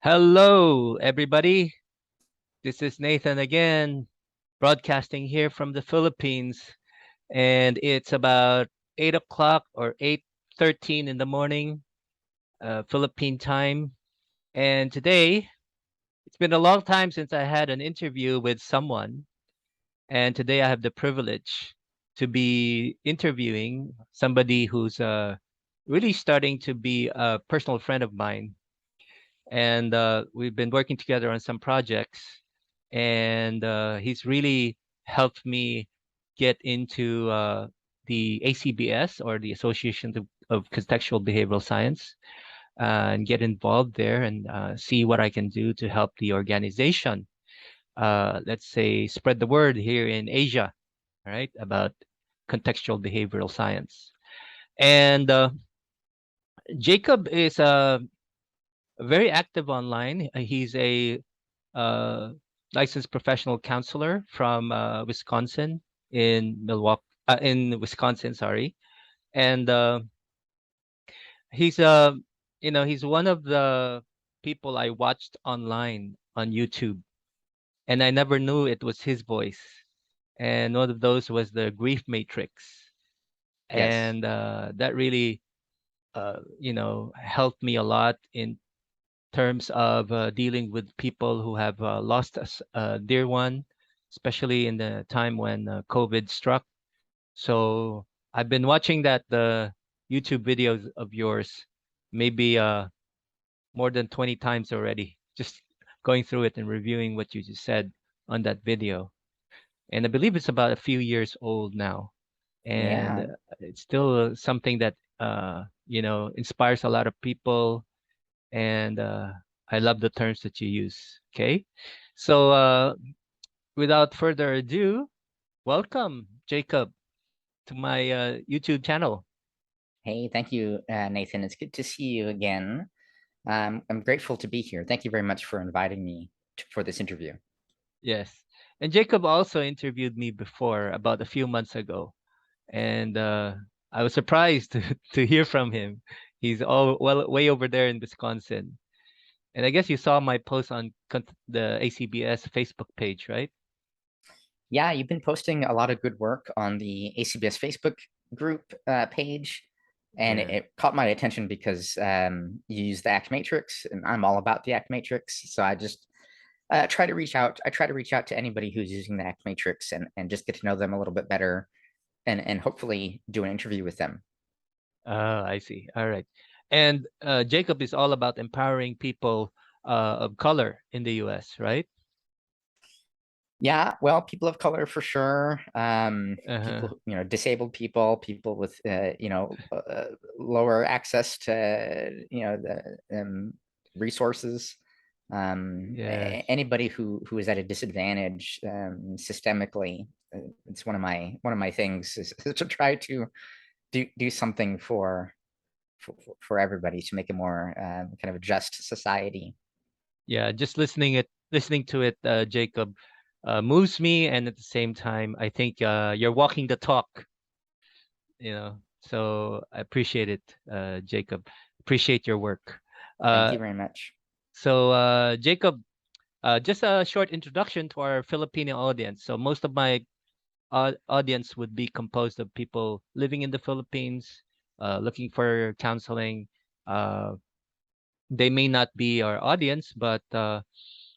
Hello, everybody. This is Nathan again, broadcasting here from the Philippines, and it's about 8 o'clock or 8:13 in the morning, Philippine time. And today, it's been a long time since I had an interview with someone, and today I have the privilege to be interviewing somebody who's really starting to be a personal friend of mine, and we've been working together on some projects, and he's really helped me get into the ACBS, or the Association of Contextual Behavioral Science, and get involved there and see what I can do to help the organization, let's say, spread the word here in Asia, right, about contextual behavioral science. And Jacob is very active online. He's a uh, licensed professional counselor from Wisconsin, in Milwaukee, in Wisconsin, sorry. And he's he's one of the people I watched online on YouTube, and I never knew it was his voice. And one of those was the Grief Matrix, Yes. and that really helped me a lot in terms of dealing with people who have lost a dear one, especially in the time when COVID struck. So I've been watching the YouTube videos of yours, maybe more than 20 times already, just going through it and reviewing what you just said on that video. And I believe it's about a few years old now, and Yeah. it's still something that inspires a lot of people, and I love the terms that you use. Okay, so without further ado, welcome, Jacob, to my YouTube channel. Hey, thank you, Nathan. It's good to see you again. I'm grateful to be here. Thank you very much for inviting me for this interview. Yes, and Jacob also interviewed me before, about a few months ago, and I was surprised to hear from him. He's all well way over there in Wisconsin, and I guess you saw my post on the ACBS Facebook page, right? Yeah, you've been posting a lot of good work on the ACBS Facebook group page, and Yeah. it caught my attention because you use the ACT matrix, and I'm all about the ACT matrix. So I just try to reach out. I try to reach out to anybody who's using the ACT matrix and just get to know them a little bit better, and hopefully do an interview with them. I see. All right. And Jacob is all about empowering people of color in the U.S., right? Yeah, well, people of color for sure. Uh-huh. People, disabled people, people with, lower access to, the resources. Yes. Anybody who is at a disadvantage systemically. It's one of my things is to try to do something for everybody to make a more kind of a just society. Yeah. Just listening to it, Jacob, moves me, and at the same time, I think you're walking the talk. So I appreciate it, Jacob. Appreciate your work. Thank Uh, you very much. so Jacob, just a short introduction to our Filipino audience. So most of my audience would be composed of people living in the Philippines, looking for counseling. Uh, they may not be our audience, but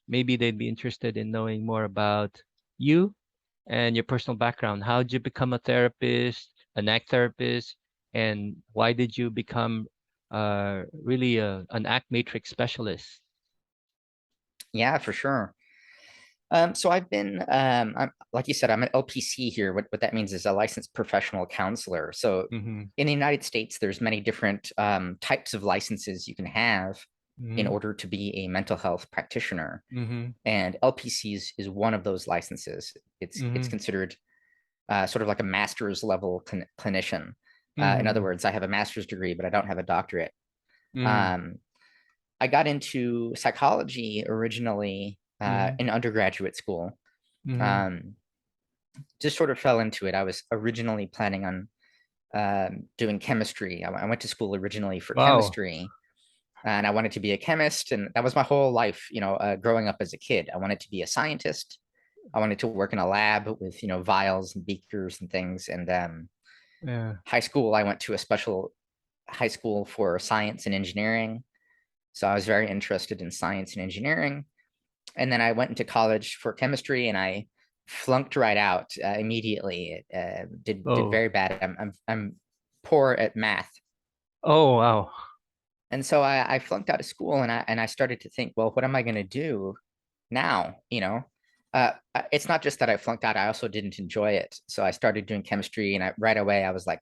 maybe they'd be interested in knowing more about you and your personal background. How did you become a therapist, an ACT therapist, and why did you become really an ACT matrix specialist? Yeah, for sure. So I've been, like you said, I'm an LPC here. What that means is a licensed professional counselor. So Mm-hmm. in the United States, there's many different types of licenses you can have in Mm-hmm. order to be a mental health practitioner. Mm-hmm. And LPC is one of those licenses. It's Mm-hmm. considered sort of like a master's level clinician. In other Mm-hmm. words, I have a master's degree, but I don't have a doctorate. Mm-hmm. Um, I got into psychology originally Mm-hmm. in undergraduate school. Mm-hmm. Um, just sort of fell into it. I was originally planning on doing chemistry. I went to school originally for Wow. chemistry, and I wanted to be a chemist, and that was my whole life. Growing up as a kid, I wanted to be a scientist. I wanted to work in a lab with vials and beakers and things. And Yeah. high school, I went to a special high school for science and engineering, so I was very interested in science and engineering. And then I went into college for chemistry, and I flunked right out immediately. Did Oh. very bad. I'm poor at math. Oh, wow. And so I flunked out of school, and I started to think, well, what am I going to do now? It's not just that I flunked out; I also didn't enjoy it. So I started doing chemistry, and right away I was like,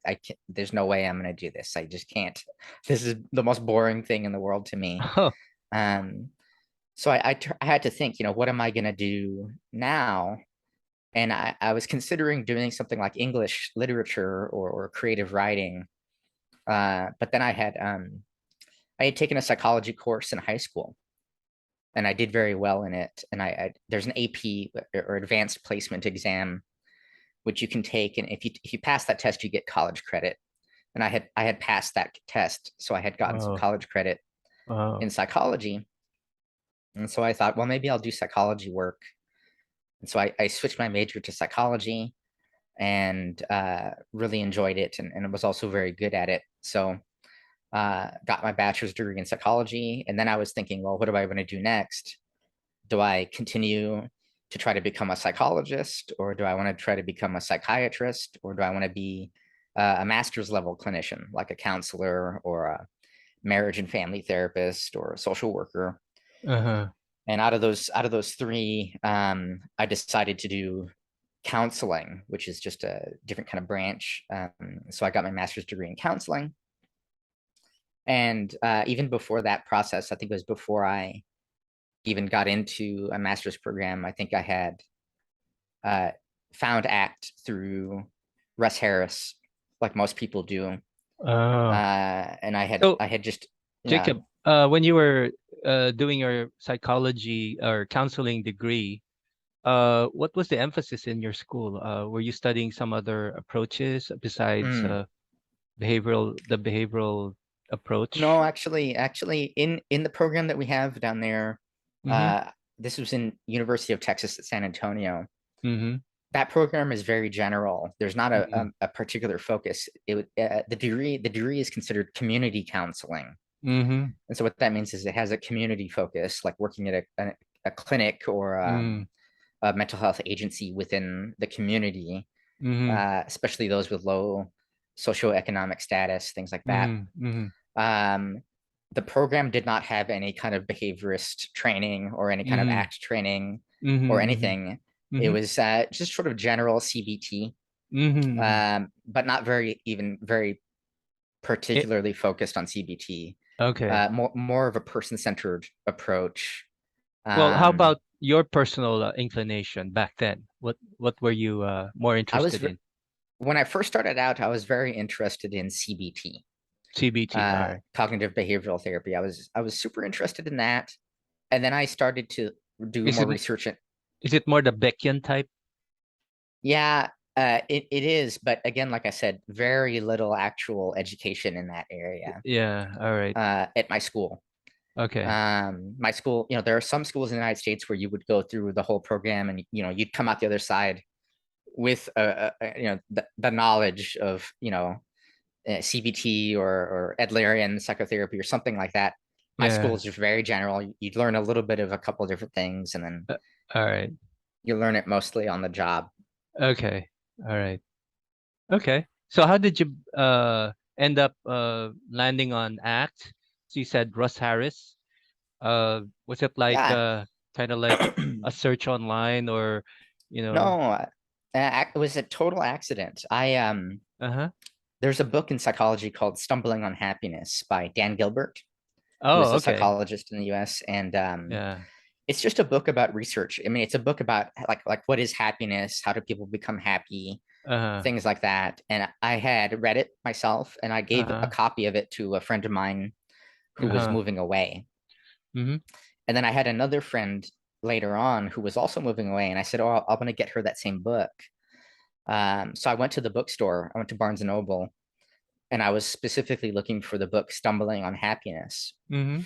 there's no way I'm going to do this. I just can't. This is the most boring thing in the world to me. Oh. Um, so I had to think, what am I going to do now? And I was considering doing something like English literature or creative writing. But then I had taken a psychology course in high school, and I did very well in it. And there's an AP or advanced placement exam which you can take, and if you pass that test, you get college credit. And I had passed that test, so I had gotten some Wow. college credit Wow. in psychology. And so I thought, well, maybe I'll do psychology work. And so I switched my major to psychology, and really enjoyed it, and was also very good at it. So got my bachelor's degree in psychology. And then I was thinking, well, what am I going to do next? Do I continue to try to become a psychologist, or do I want to try to become a psychiatrist, or do I want to be a master's level clinician, like a counselor or a marriage and family therapist or a social worker? Uh-huh. And out of those three, I decided to do counseling, which is just a different kind of branch. So I got my master's degree in counseling. And even before that process, I think it was before I even got into a master's program, I think I had uh, found ACT through Russ Harris, like most people do. Oh. And I had So, I had just yeah. Jacob, when you were doing your psychology or counseling degree, what was the emphasis in your school? Were you studying some other approaches besides Mm. the behavioral approach? No, actually, in the program that we have down there, Mm-hmm. uh, this was in University of Texas at San Antonio. Mm-hmm. That program is very general. There's not a Mm-hmm. a particular focus. The degree is considered community counseling, Mm-hmm. and so what that means is it has a community focus, like working at a clinic or a mental health agency within the community, Mm-hmm. especially those with low socioeconomic status, things like that. Mm-hmm. Mm-hmm. Um, the program did not have any kind of behaviorist training or any kind of Mm-hmm. ACT training or Mm-hmm. anything. It Mm-hmm. was just sort of general CBT, Mm-hmm. but not very It, particularly focused on CBT. okay. More of a person-centered approach. Well, how Um, about your personal inclination back then? What were you more I interested was in? When I first started out, I was very interested in CBT, CBT. All right. cognitive behavioral therapy. I was super interested in that, and then I started to do Is more it research. is it more the Beckian type? Yeah, it is, but again, like I said, very little actual education in that area Yeah. All right. at my school. Okay. My school, there are some schools in the United States where you would go through the whole program, and you'd come out the other side with the knowledge of CBT or Adlerian psychotherapy or something like that. My school Yeah. is just very general. You'd learn a little bit of a couple of different things, and then Uh, all right. you learn it mostly on the job. Okay. All right. Okay. So how did you end up landing on ACT? So you said Russ Harris. Was it like Yeah. kind of like a search online or you know? No, it was a total accident. Uh-huh. There's a book in psychology called Stumbling on Happiness by Dan Gilbert, who is Oh, a okay. psychologist in the US. And Yeah. it's just a book about research. I mean, it's a book about like what is happiness, how do people become happy, Uh-huh. things like that. And I had read it myself, and I gave a Uh-huh. copy of it to a friend of mine who was Uh-huh. moving away. Mm-hmm. And then I had another friend later on who was also moving away, and I said, "Oh, I'm going to get her that same book." So I went to the bookstore. I went to Barnes and Noble, and I was specifically looking for the book Stumbling on Happiness. Mm-hmm.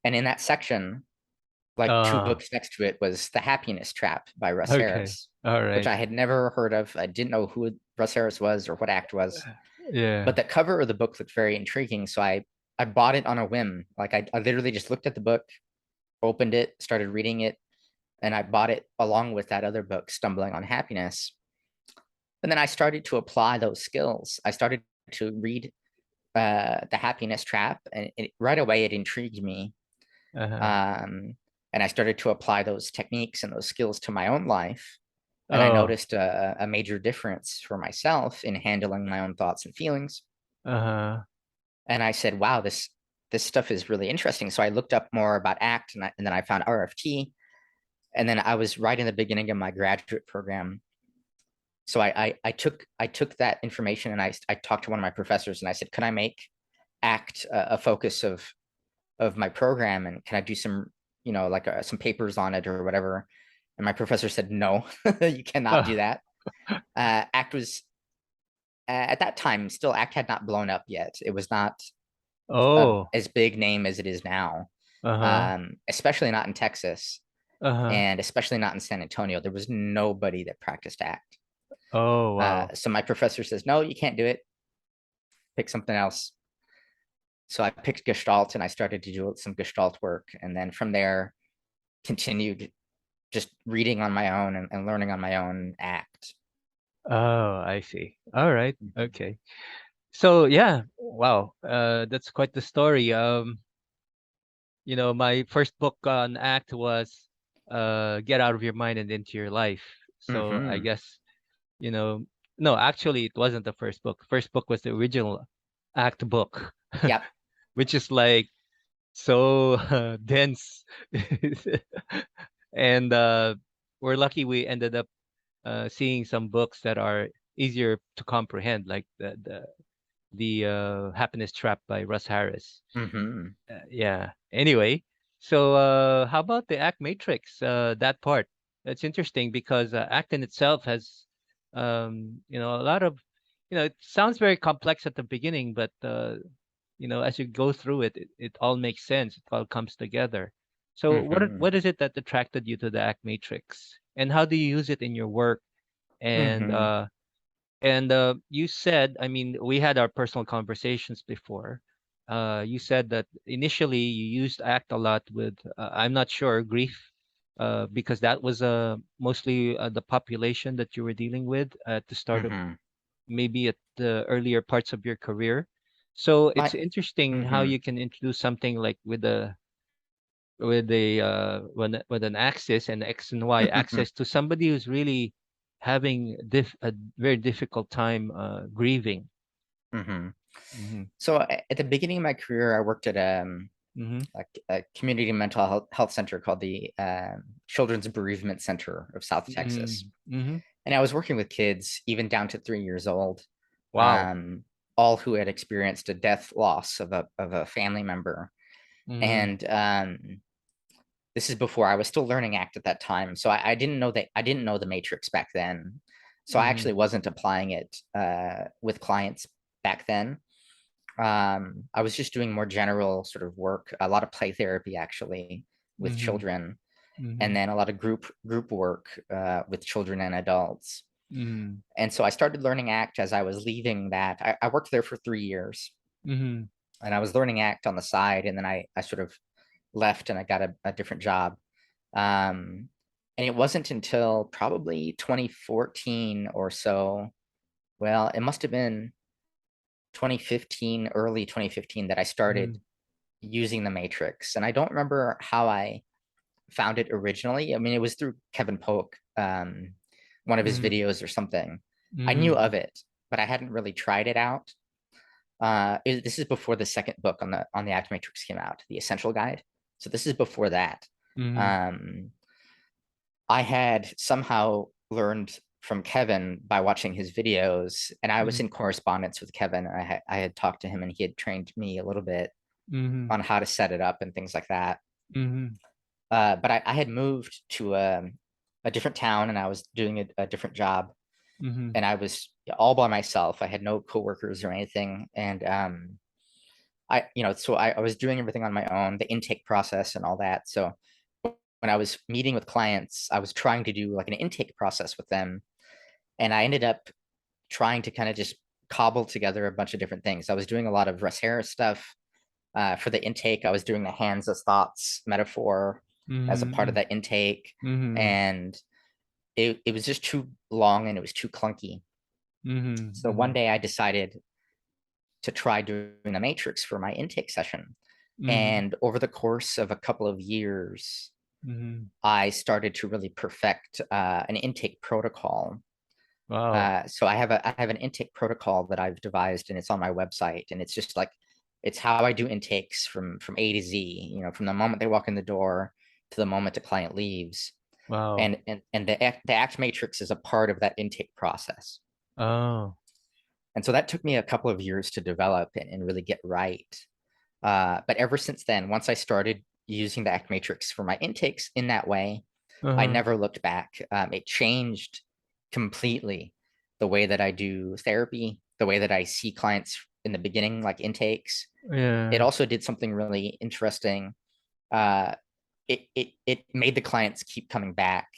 And in that section, like two Uh, books next to it, was The Happiness Trap by Russ okay. Harris, All which right. I had never heard of. I didn't know who Russ Harris was or what ACT was, but Yeah. the cover of the book looked very intriguing. So I bought it on a whim. Like I literally just looked at the book, opened it, started reading it, and I bought it along with that other book, Stumbling on Happiness. And then I started to apply those skills. I started to read The Happiness Trap, and right away it intrigued me. Uh-huh. And I started to apply those techniques and those skills to my own life. And I Oh. noticed a major difference for myself in handling my own thoughts and feelings. Uh-huh. And I said, wow, this stuff is really interesting. So I looked up more about ACT, and then I found RFT. And then I was right in the beginning of my graduate program. So I took that information, and I talked to one of my professors, and I said, can I make ACT a focus of my program, and can I do some, like some papers on it or whatever? And my professor said, no, you cannot do that. ACT was at that time, still ACT had not blown up yet. It was not Oh. as big name as it is now, Uh-huh. especially not in Texas, Uh-huh. and especially not in San Antonio. There was nobody that practiced ACT. Oh, wow. So my professor says, no, you can't do it. Pick something else. So I picked Gestalt, and I started to do some Gestalt work. And then from there, continued just reading on my own and learning on my own ACT. Oh, I see. All right. Okay. So yeah, wow. That's quite the story. My first book on ACT was Get Out of Your Mind and Into Your Life. So I Mm-hmm. guess, you know, no, actually it wasn't the first book. First book was the original ACT book, Yep. which is like so dense. And we're lucky we ended up seeing some books that are easier to comprehend, like the Happiness Trap by Russ Harris. Mm-hmm. Yeah. Anyway, so how about the Act Matrix? That part. That's interesting because Act in itself has, a lot of, it sounds very complex at the beginning, but as you go through it, it all makes sense. It all comes together. So Mm-hmm. what is it that attracted you to the Act Matrix, and how do you use it in your work? And Mm-hmm. you said, I mean, we had our personal conversations before. You said that initially you used ACT a lot with, I'm not sure, grief, because that was mostly the population that you were dealing with at the start of, Mm-hmm. maybe at the earlier parts of your career. So it's My interesting how mm-hmm. you can introduce something like with an axis and X and Y axis to somebody who's really having a very difficult time grieving. Mm-hmm. Mm-hmm. So at the beginning of my career, I worked at Mm-hmm. a community mental health center called the Children's Bereavement Center of South Texas. Mm-hmm. And I was working with kids even down to 3 years old, Wow. um, all who had experienced a death loss of a family member. Mm-hmm. And this is before I was still learning ACT at that time. So I didn't know that I didn't know the matrix back then. So I Mm-hmm. actually wasn't applying it with clients back then. I was just doing more general sort of work, a lot of play therapy actually with Mm-hmm. children, Mm-hmm. and then a lot of group work with children and adults. Mm-hmm. And so I started learning ACT as I was leaving that. I worked there for 3 years, Mm-hmm. and I was learning ACT on the side, and then I sort of left and I got a different job. Um, and it wasn't until probably 2014 or so. Well, it must have been 2015, early 2015, that I started using the matrix. And I don't remember how I found it originally. I mean, it was through Kevin Polk, one of his Mm-hmm. videos or something. I knew Mm-hmm. of it, but I hadn't really tried it out. This is before the second book on the Act Matrix came out, the Essential Guide. So this is before that. Mm-hmm. Um, I had somehow learned from Kevin by watching his videos, and I was in correspondence with Kevin. I had talked to him, and he had trained me a little bit Mm-hmm. on how to set it up and things like that. Mm-hmm. But I had moved to a different town, and I was doing a different job. Mhm. and I was all by myself. I had no coworkers or anything, and I was doing everything on my own, the intake process and all that. So when I was meeting with clients, I was trying to do like an intake process with them, and I ended up trying to kind of just cobble together a bunch of different things. I was doing a lot of Russ Harris stuff for the intake. I was doing the hands as thoughts metaphor as a part of Mhm. that intake, Mhm. and it was just too long and it was too clunky. Mhm. So one Mhm. day I decided to try doing the matrix for my intake session. Mhm. And over the course of a couple of years, Mhm. I started to really perfect an intake protocol. Wow. So I have an intake protocol that I've devised, and it's on my website. And it's just like it's how I do intakes from A to Z. From the moment they walk in the door to the moment the client leaves. Wow. And the act matrix is a part of that intake process. Oh. And so that took me a couple of years to develop and really get right. But ever since then, once I started using the act matrix for my intakes in that way, I Uh-huh. never looked back. It changed completely the way that I do therapy, the way that I see clients in the beginning, like intakes. It Yeah. also did something really interesting. Uh, it made the clients keep coming back.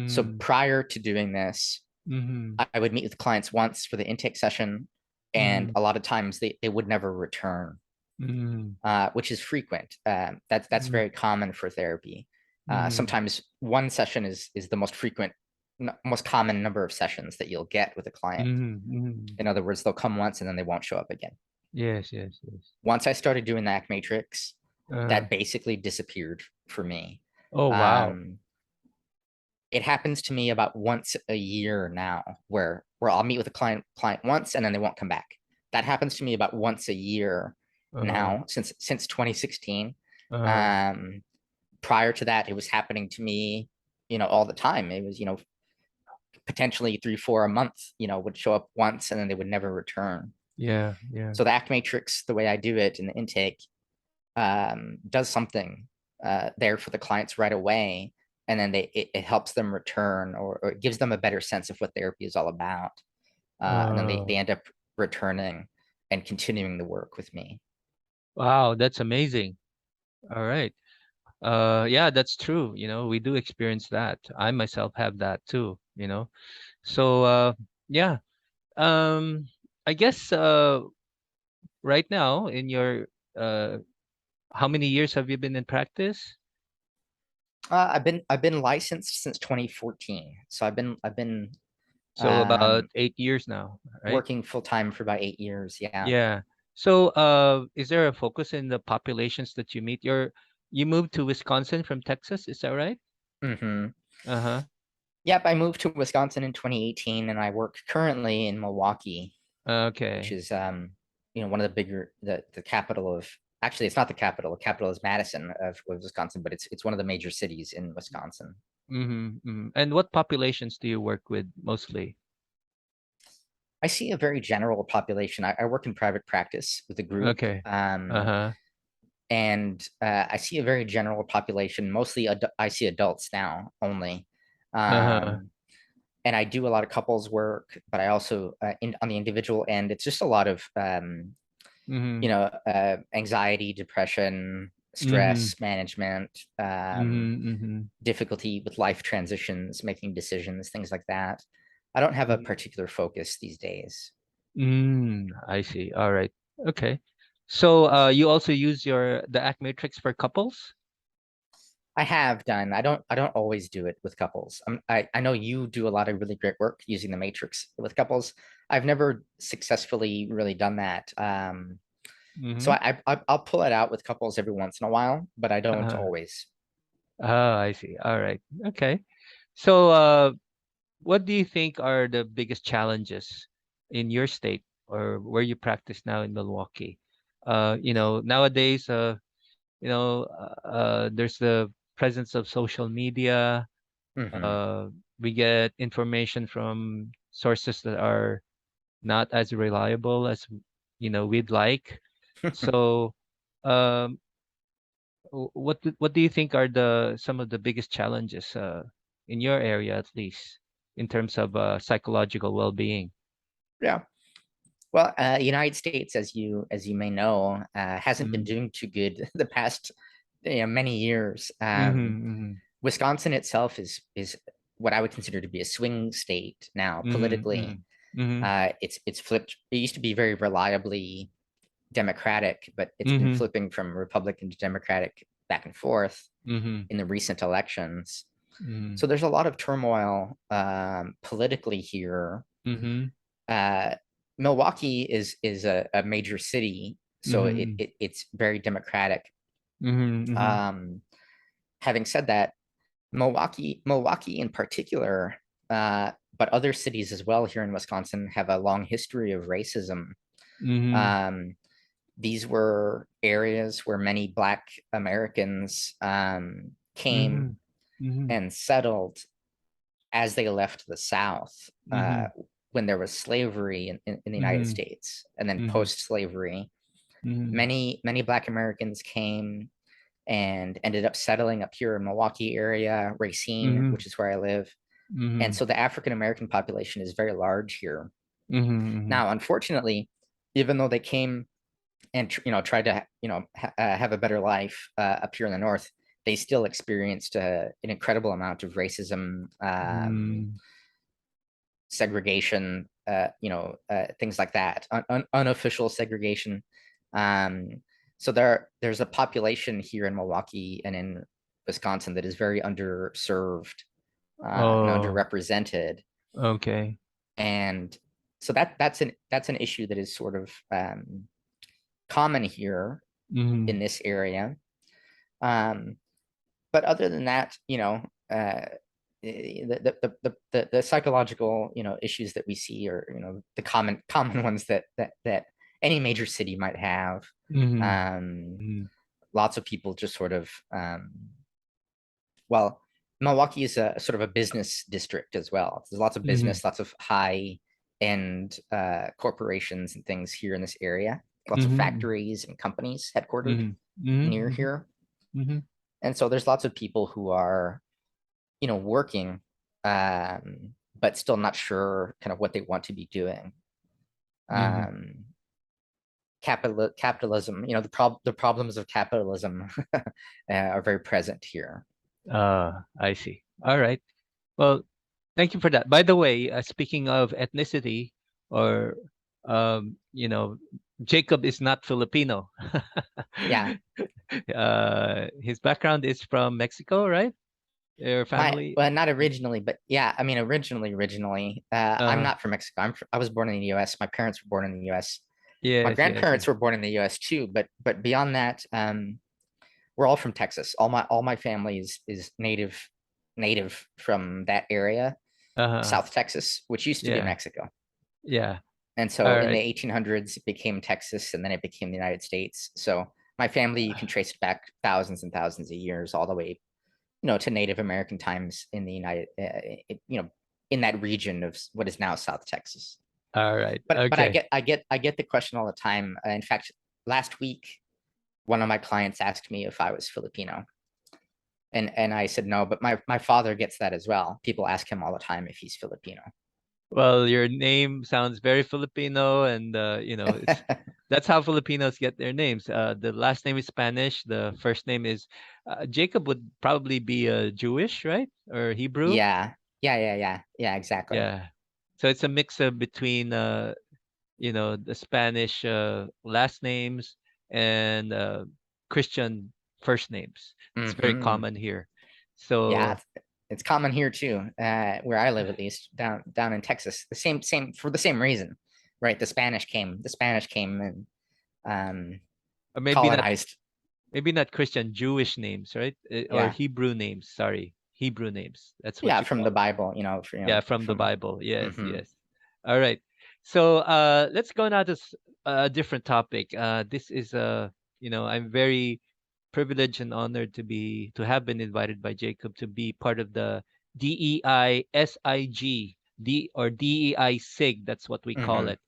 So Mhm. prior to doing this, Mhm. I would meet with clients once for the intake session, and Mhm. a lot of times they would never return, Mhm. which is frequent. That's Mhm. very common for therapy. Mhm. Sometimes one session is the most frequent, most common number of sessions that you'll get with a client. Mhm. Mhm. In other words, they'll come once and then they won't show up again. Yes, yes, yes. Once I started doing the ACT matrix, Uh, that basically disappeared for me. oh wow. Um, it happens to me about once a year now, where I'll meet with a client once and then they won't come back. That happens to me about once a year Uh, now since 2016. uh, Um, Prior to that, it was happening to me, all the time. It was, potentially 3, 4 a month, would show up once and then they would never return. yeah, yeah. So the ACT matrix, the way I do it in the intake, does something there for the clients right away, and then it helps them return, or it gives them a better sense of what therapy is all about, and then they Oh, end up returning and continuing the work with me. wow, that's amazing. All right. Yeah, that's true. We do experience that. I myself have that too. So, yeah. Um, I guess right now in your uh how many years have you been in practice? I've been licensed since 2014, so I've been So about um, 8 years now, right? working full time for about 8 years. Yeah. Yeah. So, is there a focus in the populations that you meet? You moved to Wisconsin from Texas, is that right? Hmm. Uh-huh. Yep, I moved to Wisconsin in 2018, and I work currently in Milwaukee, which Okay. is one of the bigger the capital of, actually it's not the capital. The capital is Madison of Wisconsin, but it's one of the major cities in Wisconsin. Mm-hmm, mm-hmm. And what populations do you work with mostly? I see a very general population. I work in private practice with a group, Okay. Uh-huh. and I see a very general population. Mostly I see adults now only. Uh-huh. um, and I do a lot of couples work, but I also on the individual end, it's just a lot of Mm-hmm. anxiety, depression, Mm-hmm. stress management, Mm-hmm. Mm-hmm. difficulty with life transitions, making decisions, things like that. I don't have a particular focus these days. Mm, I see. All right. Okay. So, you also use the ACT matrix for couples? I have done. I don't always do it with couples. I know you do a lot of really great work using the matrix with couples. I've never successfully really done that. So Mm-hmm. I'll pull it out with couples every once in a while, but I don't Uh-huh. always. Oh, I see. All right. Okay. So, what do you think are the biggest challenges in your state or where you practice now in Milwaukee? Nowadays, there's the presence of social media. Hmm. Uh, we get information from sources that are not as reliable as we'd like. So, um, what do you think are the some of the biggest challenges in your area at least? in terms of psychological well-being. Yeah. Well, United States, as you may know, hasn't been Mm-hmm. doing too good the past many years. Mm-hmm. Wisconsin itself is what I would consider to be a swing state now Mm-hmm. politically. Mm-hmm. Mm-hmm. It's flipped. It used to be very reliably Democratic, but it's been Mm-hmm. flipping from Republican to Democratic back and forth Mm-hmm. in the recent elections. Mm-hmm. So there's a lot of turmoil politically here. Mm-hmm. Uh, Milwaukee is a major city, so Mm-hmm. it's very democratic. Mm-hmm. Um, Having said that, Milwaukee in particular, but other cities as well here in Wisconsin have a long history of racism. Mm-hmm. Um, these were areas where many Black Americans Mm-hmm. came Mm-hmm. and settled as they left the South Mm-hmm. when there was slavery in the United Mm-hmm. States, and then Mm-hmm. post-slavery, Mm-hmm. many Black Americans came and ended up settling up here in Milwaukee area, Racine, Mm-hmm. which is where I live. And so the African American population is very large here. Mm-hmm. Now, unfortunately, even though they came and tried to have a better life up here in the north, they still experienced an incredible amount of racism, Mm-hmm. segregation, things like that, unofficial segregation. Um, so there's a population here in Milwaukee and in Wisconsin that is very underserved and Oh, underrepresented, okay. and so that's an issue that is sort of common here Mm-hmm. in this area. Um, but other than that, the psychological issues that we see are the common ones that any major city might have. Mm-hmm. Um, Lots of people just sort of well, Milwaukee is a sort of a business district as well. There's lots of Mm-hmm. business, lots of high end corporations and things here in this area. Lots of Mm-hmm. factories and companies headquartered Mm-hmm. near Mm-hmm. here. Mm-hmm. And so there's lots of people who are, working, but still not sure kind of what they want to be doing. Mm-hmm. Um, Capitalism, the problems of capitalism are very present here. I see. All right. Well, thank you for that. By the way, speaking of ethnicity, or you know, Jacob is not Filipino. Yeah, His background is from Mexico, right? Your family. not Yeah. originally, but yeah, I mean, originally, I'm Uh, not from Mexico. I was born in the U.S. My parents were born in the U.S. My yes, yes, grandparents yes. were born in the U.S. too, but beyond that, we're all from Texas. All my family is native from that area, Uh-huh. South Texas, which used to be Yeah, Mexico. yeah. And so All in the right. 1800s, it became Texas, and then it became the United States. So my family, you can trace it back thousands and thousands of years, all the way, to Native American times in the in that region of what is now South Texas. All right. But Okay. I get the question all the time. In fact, last week, one of my clients asked me if I was Filipino, and I said no. But my father gets that as well. People ask him all the time if he's Filipino. Well, your name sounds very Filipino, and it's that's how Filipinos get their names. The last name is Spanish. The first name is Jacob would probably be Jewish, right, or Hebrew? Yeah, yeah, exactly. Yeah. So it's a mix of between the Spanish last names and Christian first names. It's very Hmm. common here. Yeah, So it's common here too, where I live at least, down in Texas. The same for the same reason, right? The Spanish came and or colonized. maybe not Christian, Jewish names, right? Or Yeah, Hebrew names. Sorry, Hebrew names. That's what yeah, you from the call it. Bible, Yeah, from the from. Bible. Yes, Hmm. yes. All right. So let's go now to a different topic. This is I'm very privileged and honored to have been invited by Jacob to be part of the DEI SIG or DEI SIG. That's what we call Hmm. it.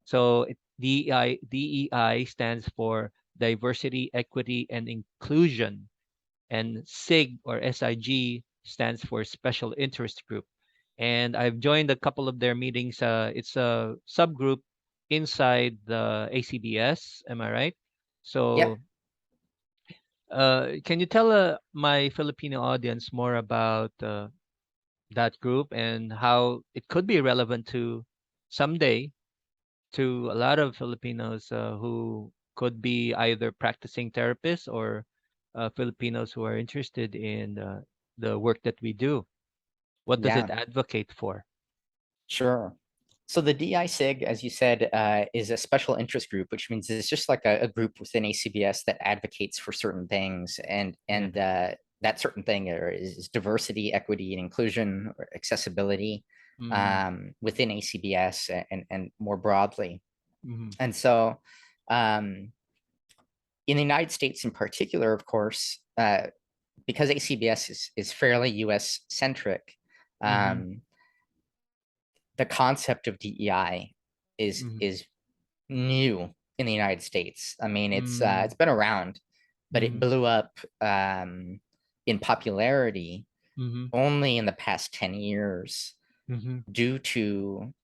So DEI stands for Diversity, Equity, and Inclusion, and SIG or SIG stands for Special Interest Group. and I've joined a couple of their meetings. It's a subgroup inside the ACBS. Am I right? Yep. So, can you tell my Filipino audience more about that group and how it could be relevant to someday to a lot of Filipinos who could be either practicing therapists or Filipinos who are interested in the work that we do? What does it Yeah. advocate for? Sure. So the DI-SIG, as you said, is a special interest group, which means it's just like a group within ACBS that advocates for certain things, and Yeah. that certain thing is diversity, equity, and inclusion, or accessibility Mm, within ACBS and more broadly. mm, And so, in the United States in particular, of course, because ACBS is fairly US centric, mm, um, the concept of DEI mm, is new in the United States. I mean, mm, it's been around, but it mm, blew up in popularity mm, only in the past 10 years mm, due to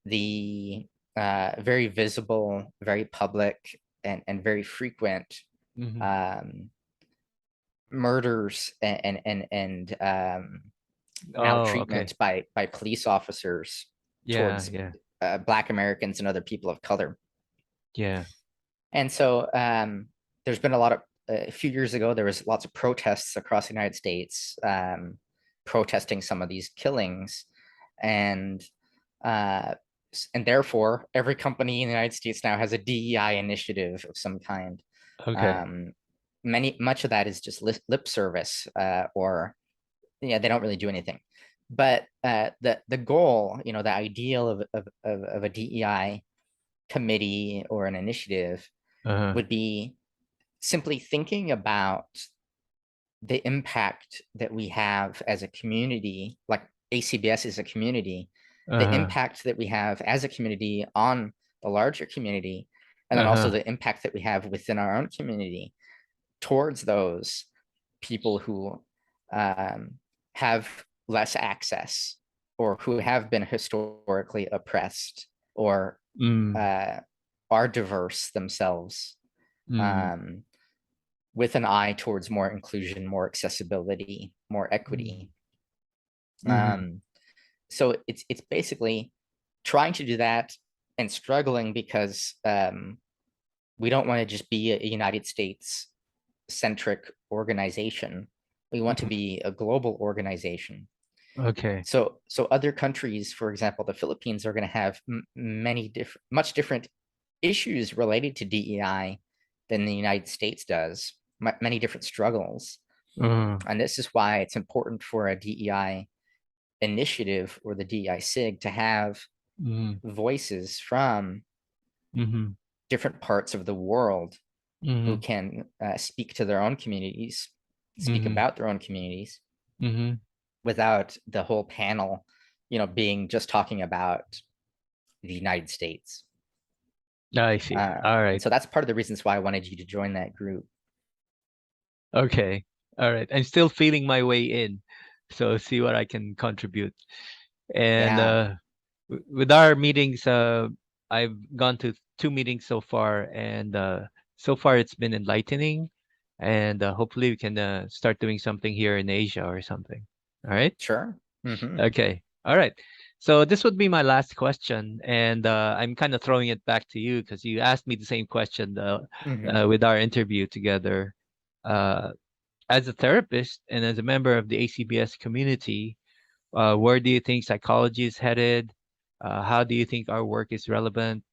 the very visible, very public, and very frequent mm. um, murders and Oh, okay. maltreatment by police officers Yeah, towards yeah, Black Americans and other people of color. yeah. And so there's been a few years ago, there was lots of protests across the United States protesting some of these killings. And uh, and therefore, every company in the United States now has a DEI initiative of some kind. Okay. Um, much of that is just lip service, or yeah, they don't really do anything. But the goal, the ideal of a DEI committee or an initiative Uh-huh. would be simply thinking about the impact that we have as a community, like ACBS is a community, the Uh-huh. impact that we have as a community on the larger community, and then also Uh-huh. the impact that we have within our own community towards those people who um, have less access or who have been historically oppressed or Mm, uh, are diverse themselves, mm, um, with an eye towards more inclusion, more accessibility, more mm, equity. mm. Um, so it's basically trying to do that and struggling because we don't want to just be a United States centric organization. We want to Mhm. be a global organization. Okay. So other countries, for example, the Philippines, are going to have much different issues related to DEI than the United States does. Many different struggles, Uh, and this is why it's important for a DEI initiative or the DEI SIG to have mm, voices from mhm, different parts of the world who mhm, can speak to their own communities, speak mhm, about their own communities mhm. without the whole panel, being just talking about the United States. I see. All And right. so that's part of the reasons why I wanted you to join that group. Okay. All right. I'm still feeling my way in, so see what I can contribute. And Yeah, with our meetings, I've gone to two meetings so far, and so far it's been enlightening. And hopefully we can start doing something here in Asia or something. All right. sure. Okay. All right. So this would be my last question, and I'm kind of throwing it back to you because you asked me the same question Hmm. with our interview together. Uh, as a therapist and as a member of the ACBS community, where do you think psychology is headed? How do you think our work is relevant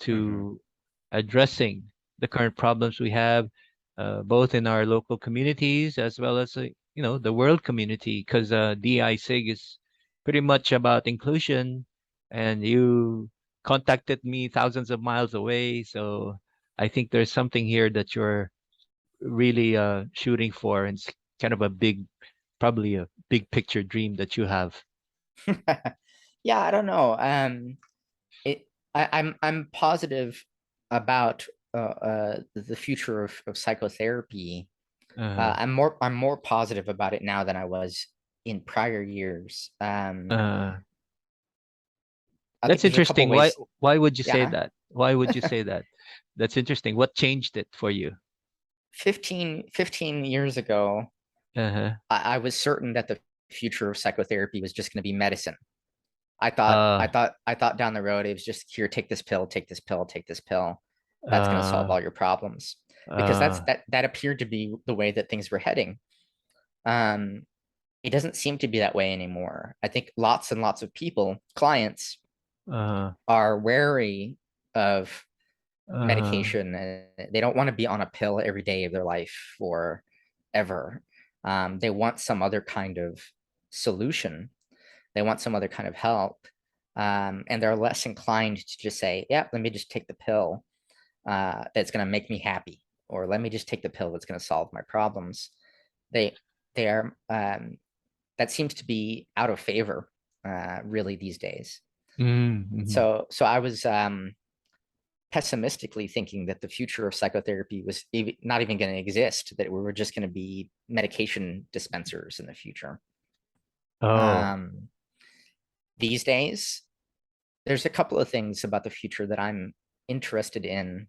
Hmm. to addressing the current problems we have, both in our local communities as well as the world community? Because DI-SIG is pretty much about inclusion, and you contacted me thousands of miles away, so I think there's something here that you're really shooting for, and it's kind of a probably a big picture dream that you have. Yeah, I don't know. It I'm positive about the future of psychotherapy. Uh, I'm more positive about it now than I was in prior years. Uh, I'll that's there's a couple interesting. Why ways. why would you say Yeah, that? Why would you say that? That's interesting. What changed it for you? 15 years ago, Uh-huh. I was certain that the future of psychotherapy was just going to be medicine. Uh, I thought down the road it was just here, take this pill, take this pill, take this pill. That's going to solve uh, all your problems, because uh, that appeared to be the way that things were heading. Um, it doesn't seem to be that way anymore. I think lots and lots of people, clients, uh, are wary of uh, medication, and they don't want to be on a pill every day of their life or ever. They want some other kind of solution. They want some other kind of help. And they're less inclined to just say, yeah, let me just take the pill that's going to make me happy, or let me just take the pill that's going to solve my problems. They, they are, that seems to be out of favor, really, these days. mm-hmm. So I was pessimistically thinking that the future of psychotherapy was not even going to exist, that we were just going to be medication dispensers in the future. Oh, Um, these days, there's a couple of things about the future that I'm interested in.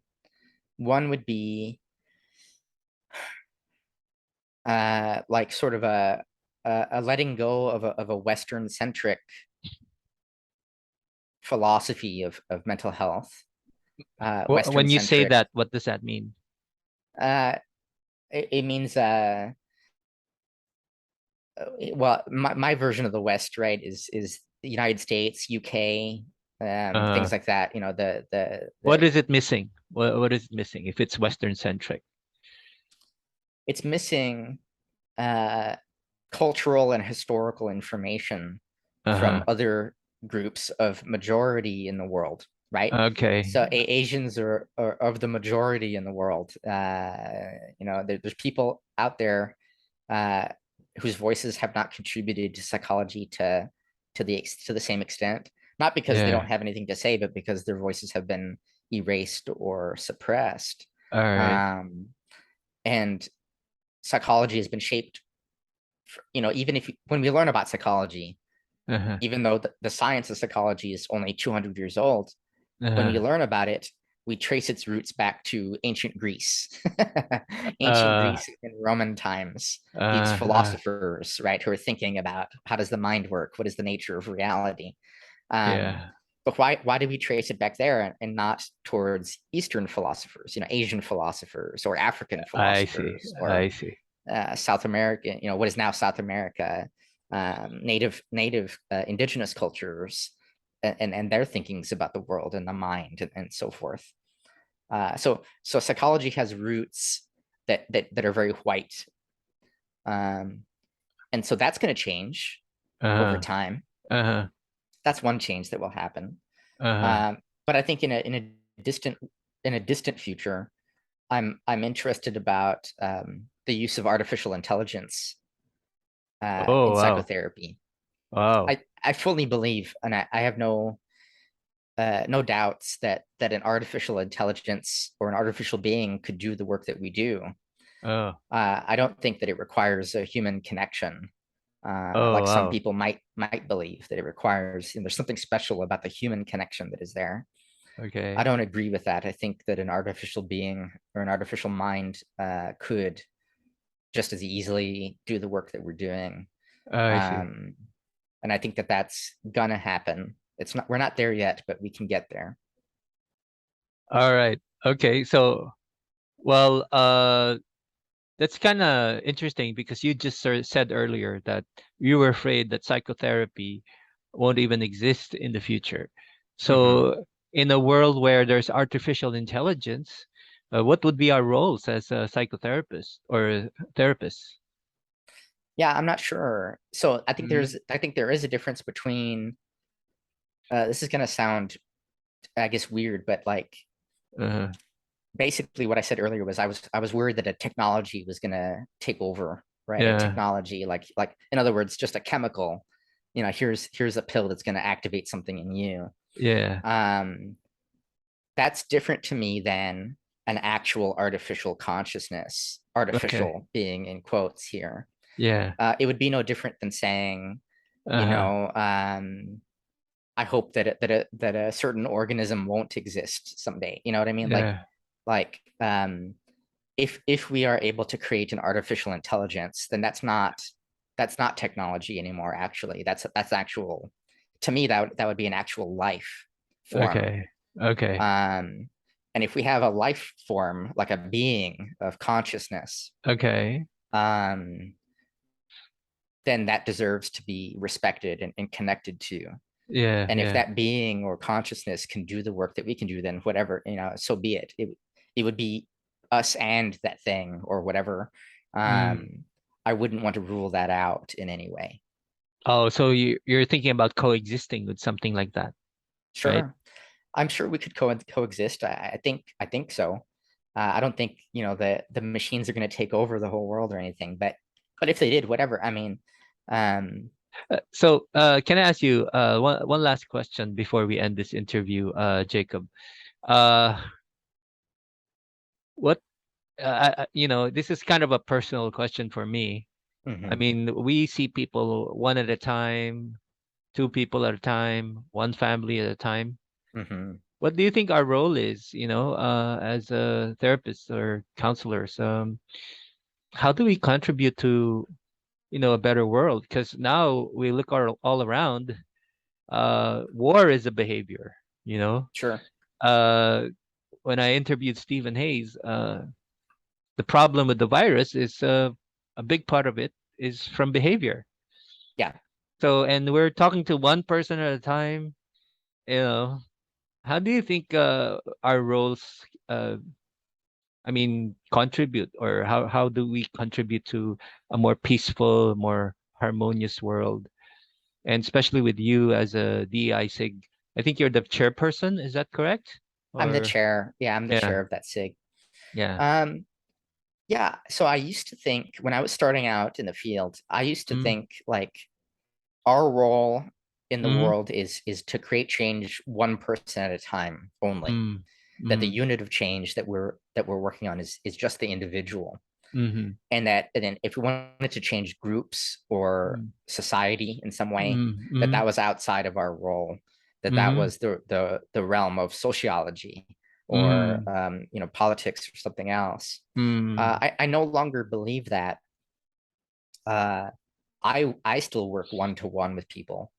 One would be like sort of a letting go of a Western centric philosophy of mental health. Western when you say centric. that, what does that mean? Uh, it means well, my version of the West, right, is the United States, UK, Uh, things like that. what is it missing? What is it missing if it's Western centric? It's missing uh, cultural and historical information from Uh-huh. other groups of majority in the world, right? Okay. So Asians are of the majority in the world. There's people out there uh, whose voices have not contributed to psychology to the same extent, not because they don't Yeah. have anything to say, but because their voices have been erased or suppressed. All right. Um, and psychology has been shaped, even if when we learn about psychology, Uh-huh. even though the science of psychology is only 200 years old, when we Uh-huh. learn about it, we trace its roots back to ancient Greece, ancient Uh, Greece in Roman times. These uh, uh, philosophers, right, who are thinking about how does the mind work, what is the nature of reality. Um, yeah. but why do we trace it back there and not towards Eastern philosophers, Asian philosophers or African I see. philosophers I or see. South American, what is now South America, native indigenous cultures, and their thinkings about the world and the mind and so forth. So psychology has roots that are very white, um, and so that's going to change over Uh-huh. time. Uh-huh. That's one change that will happen. Uh-huh. Um, but I think distant in a distant future, I'm interested about the use of artificial intelligence Oh, in wow. psychotherapy. Wow. I fully believe, and I have no doubts that an artificial intelligence or an artificial being could do the work that we do. Oh. I don't think that it requires a human connection, Oh, like some wow. people might believe that it requires. There's something special about the human connection that is there. I Okay. don't agree with that. I think that an artificial being or an artificial mind could just as easily do the work that we're doing. I see. Um, and I think that that's gonna happen. We're not there yet, but we can get there. All right. Okay. So, well, that's kind of interesting because you just said earlier that you were afraid that psychotherapy won't even exist in the future. Hmm. So, in a world where there's artificial intelligence, what would be our roles as a psychotherapist or therapists? Yeah, I'm not sure. So Mm-hmm. I think there is a difference between this is gonna sound, I guess, weird, but like Uh-huh. basically what I said earlier was I was worried that a technology was gonna take over, right? A Yeah. technology like in other words, just a chemical. Here's a pill that's gonna activate something in you. Yeah. Um, that's different to me than an actual artificial consciousness, Okay. artificial being in quotes here. Yeah. It would be no different than saying, you Uh-huh. know, I hope that a certain organism won't exist someday. You know what I mean? Yeah. Like if we are able to create an artificial intelligence, then that's not technology anymore. Actually, that's actual. To me, that would be an actual life form. Okay. Okay. Um, and if we have a life form, like a being of consciousness, Okay. um, then that deserves to be respected and connected to. Yeah. And if Yeah. that being or consciousness can do the work that we can do, then whatever, so be it. It would be us and that thing or whatever. Mm. I wouldn't want to rule that out in any way. Oh, so you're thinking about coexisting with something like that, right? Sure, I'm sure we could coexist. I think so. I don't think the machines are going to take over the whole world or anything, but if they did, whatever. I mean, um, Can I ask you one last question before we end this interview, Jacob? Uh, what this is kind of a personal question for me. I mhm, mean, we see people one at a time, two people at a time, one family at a time. mhm. What do you think our role is, as a therapist or counselors? How do we contribute to, a better world? Because now we look all around, war is a behavior, you know. Sure. Uh, when I interviewed Stephen Hayes, the problem with the virus is a big part of it is from behavior. Yeah. So, and we're talking to one person at a time, you know. How do you think our roles, uh, I mean, contribute, or how do we contribute to a more peaceful, more harmonious world? And especially with you as a DEI SIG, I think you're the chairperson. Is that correct? I'm the Or chair. Yeah, I'm the yeah, chair of that SIG. yeah. Um, yeah, so I used to think when I was starting out in the field, I used to Mm, think like our role in the mm, world is to create change one person at a time only. mm, That the mm, unit of change that we're working on is just the individual. mm, And then if we wanted to change groups or mm, society in some way, mm, that mm, was outside of our role, that mm, was the realm of sociology or mm, politics or something else. mm, I no longer believe that. uh, I still work one to one with people,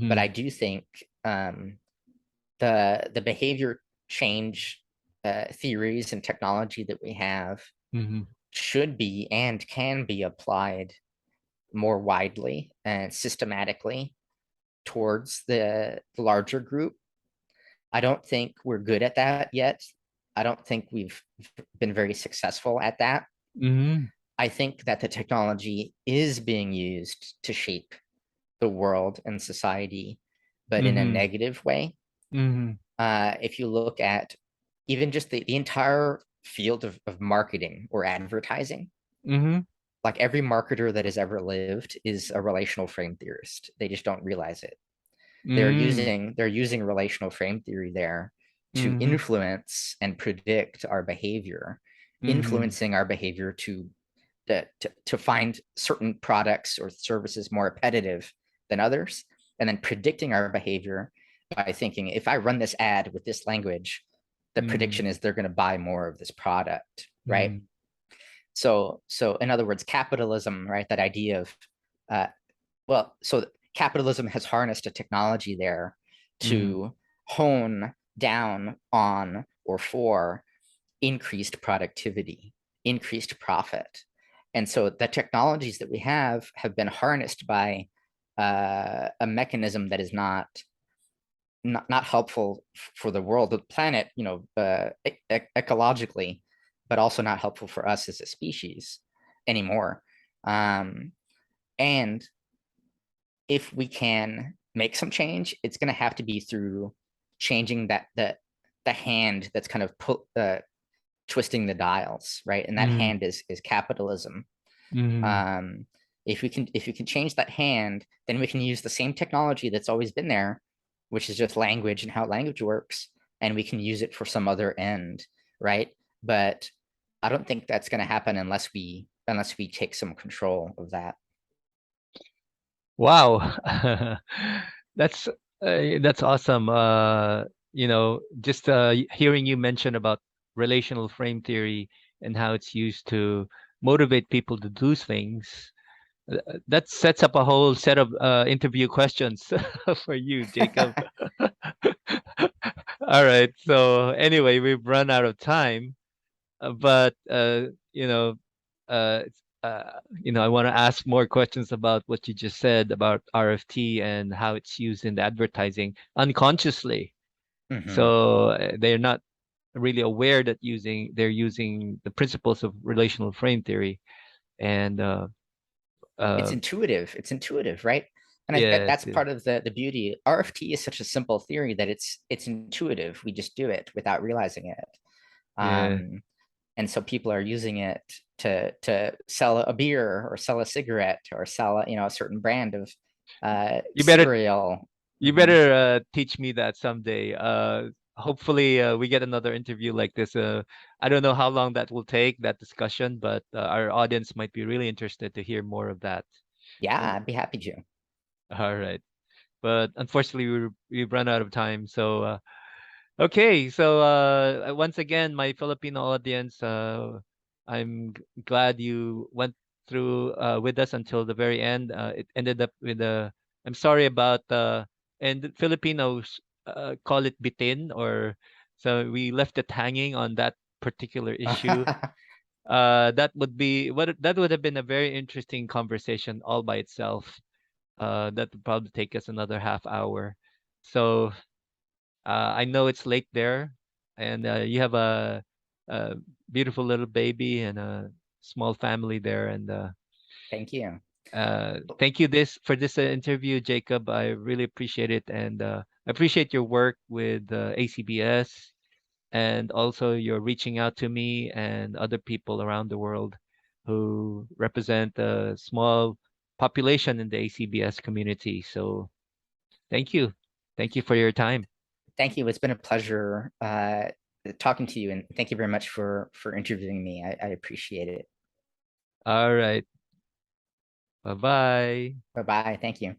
but mm, I do think um, the behavior change theories and technology that we have mm, should be and can be applied more widely and systematically towards the larger group. I don't think we're good at that yet. I don't think we've been very successful at that. mm, I think that the technology is being used to shape the world and society, but in a mm, negative way. mm, If you look at even just the entire field of marketing or advertising, mm, like every marketer that has ever lived is a relational frame theorist. They just don't realize it. mm, They're using relational frame theory there to mm, influence and predict our behavior, mm, influencing our behavior to find certain products or services more repetitive than others, and then predicting our behavior by thinking if I run this ad with this language, the mm, prediction is they're going to buy more of this product, right? mm, So in other words, capitalism, right? That idea of uh, so capitalism has harnessed a technology there mm, to hone down on or for increased productivity, increased profit. And so the technologies that we have been harnessed by a mechanism that is not helpful for the world, the planet, ecologically, but also not helpful for us as a species anymore. Um, and if we can make some change, it's going to have to be through changing the hand that's kind of twisting the dials, right? And that mm, hand is capitalism. mm, Um, if we can change that hand, then we can use the same technology that's always been there, which is just language and how language works, and we can use it for some other end, right? But I don't think that's going to happen unless we unless we take some control of that. Wow. That's that's awesome. Just hearing you mention about relational frame theory and how it's used to motivate people to do things. That sets up a whole set of interview questions for you, Jacob. All right. So anyway, we've run out of time, but I want to ask more questions about what you just said about RFT and how it's used in the advertising unconsciously. Mhm. So they're not really aware that they're using the principles of relational frame theory, and uh, It's intuitive, right? And yes, that's part of the beauty. RFT is such a simple theory that it's intuitive. We just do it without realizing it. yeah. Um, and so people are using it to sell a beer or sell a cigarette or sell a certain brand of You better cereal. You better teach me that someday. Hopefully, we get another interview like this. I don't know how long that will take, that discussion, but our audience might be really interested to hear more of that. Yeah, And I'd be happy to. all right, but unfortunately, we've run out of time. So okay, so once again, my Filipino audience, glad you went through with us until the very end. It ended up with a. I'm sorry about and the Filipinos call it bitin, or so we left it hanging on that particular issue. That would have been a very interesting conversation all by itself. That would probably take us another half hour. So I know it's late there, and you have a beautiful little baby and a small family there. And Thank you. thank you for this interview, Jacob. I really appreciate it, and I appreciate your work with ACBS, and also your reaching out to me and other people around the world who represent a small population in the ACBS community. So thank you for your time. Thank you. It's been a pleasure talking to you, and thank you very much for interviewing me. I appreciate it. All right. Bye bye. Bye bye. Thank you.